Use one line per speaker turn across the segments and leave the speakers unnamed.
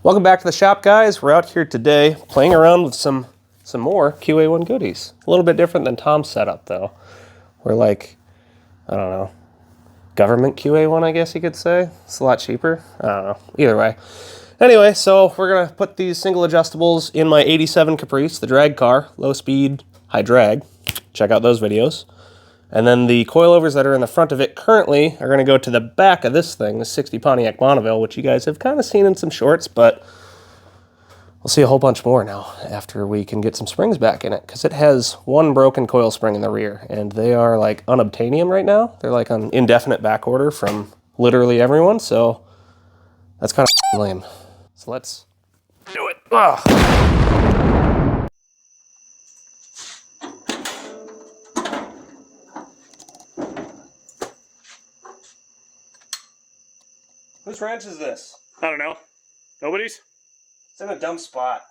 Welcome back to the shop, guys. We're out here today playing around with some more QA1 goodies. A little bit different than Tom's setup, though. We're like, I don't know, government QA1, I guess you could say. It's a lot cheaper. I don't know. Either way. Anyway, so we're going to put these single adjustables in my 87 Caprice, the drag car, low speed, high drag. Check out those videos. And then the coilovers that are in the front of it currently are going to go to the back of this thing, the 60 Pontiac Bonneville, which you guys have kind of seen in some shorts, but we'll see a whole bunch more now after we can get some springs back in it, because it has one broken coil spring in the rear, and they are like unobtainium right now. They're like on indefinite back order from literally everyone, so that's kind of lame. So let's do it. Ugh. Whose wrench is this?
I don't know. Nobody's?
It's in a dumb spot.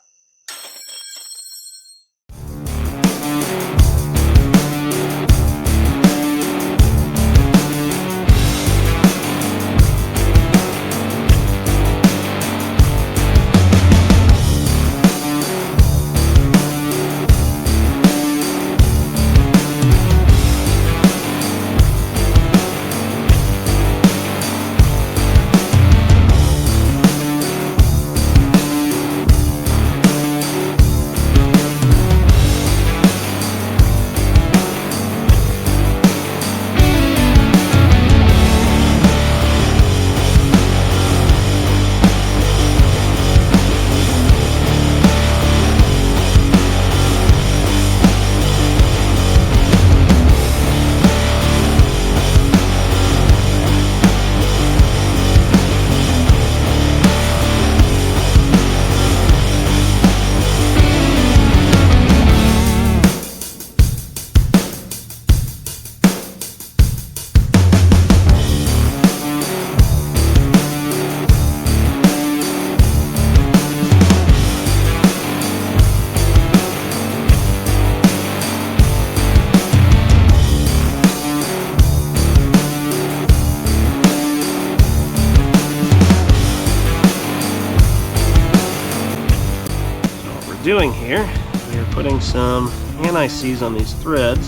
Doing here, we are putting some anti-seize on these threads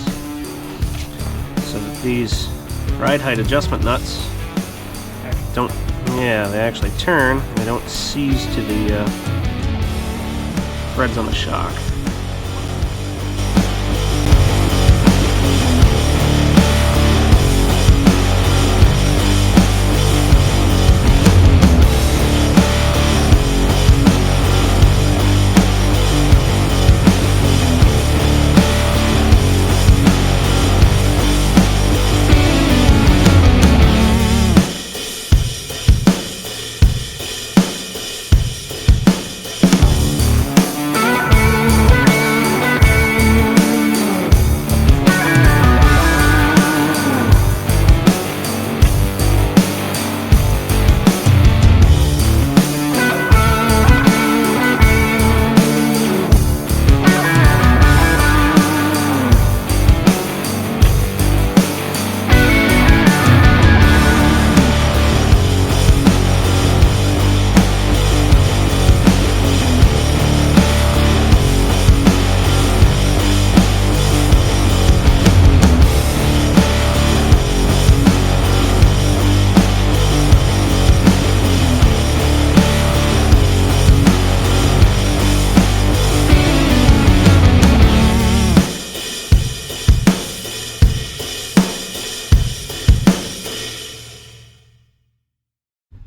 so that these ride height adjustment nuts don't, they actually turn and they don't seize to the threads on the shock.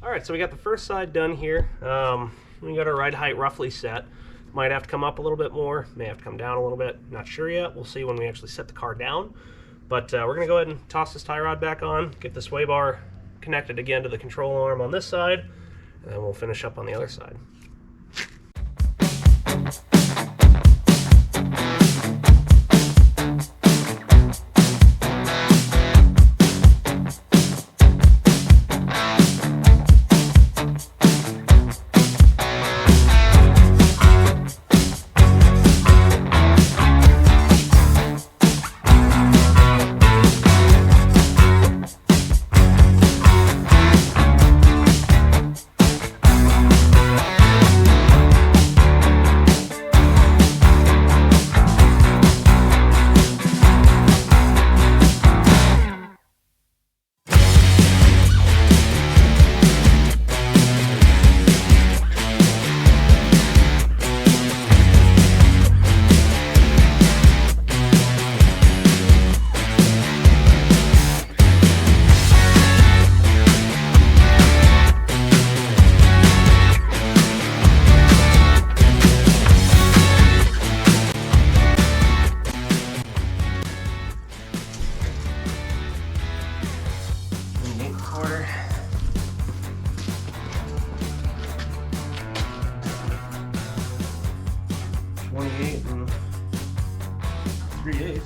Alright, so we got the first side done here. We got our ride height roughly set. Might have to come up a little bit more, may have to come down a little bit. Not sure yet. We'll see when we actually set the car down. But we're going to go ahead and toss this tie rod back on, get the sway bar connected again to the control arm on this side, and then we'll finish up on the other side. 3/8.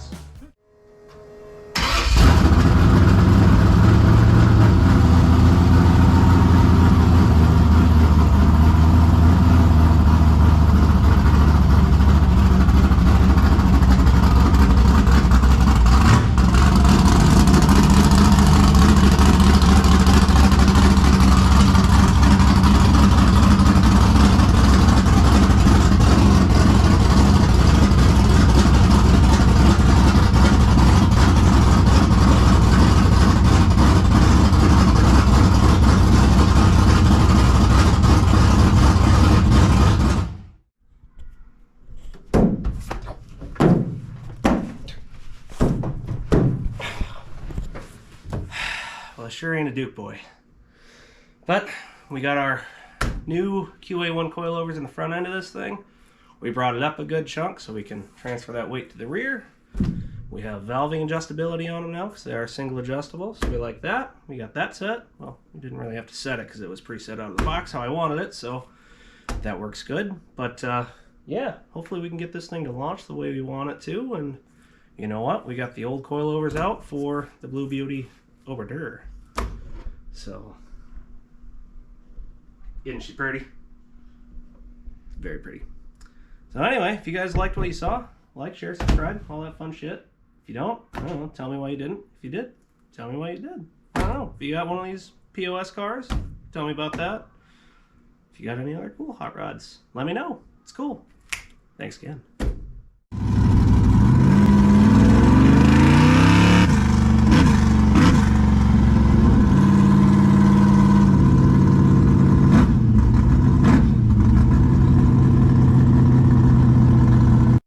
Well, it sure ain't a Duke boy. But we got our new QA1 coilovers in the front end of this thing. We brought it up a good chunk so we can transfer that weight to the rear. We have valving adjustability on them now because they are single adjustable, so we like that. We got that set. Well, we didn't really have to set it because it was preset out of the box how I wanted it, so that works good. But yeah, hopefully we can get this thing to launch the way we want it to. And you know what? We got the old coilovers out for the Blue Beauty hors d'oeuvre. So, isn't she pretty? Very pretty. So anyway, if you guys liked what you saw, like, share, subscribe, all that fun shit. If you don't, I don't know, tell me why you didn't. If you did, tell me why you did. I don't know. If you got one of these POS cars, tell me about that. If you got any other cool hot rods, let me know. It's cool. Thanks again.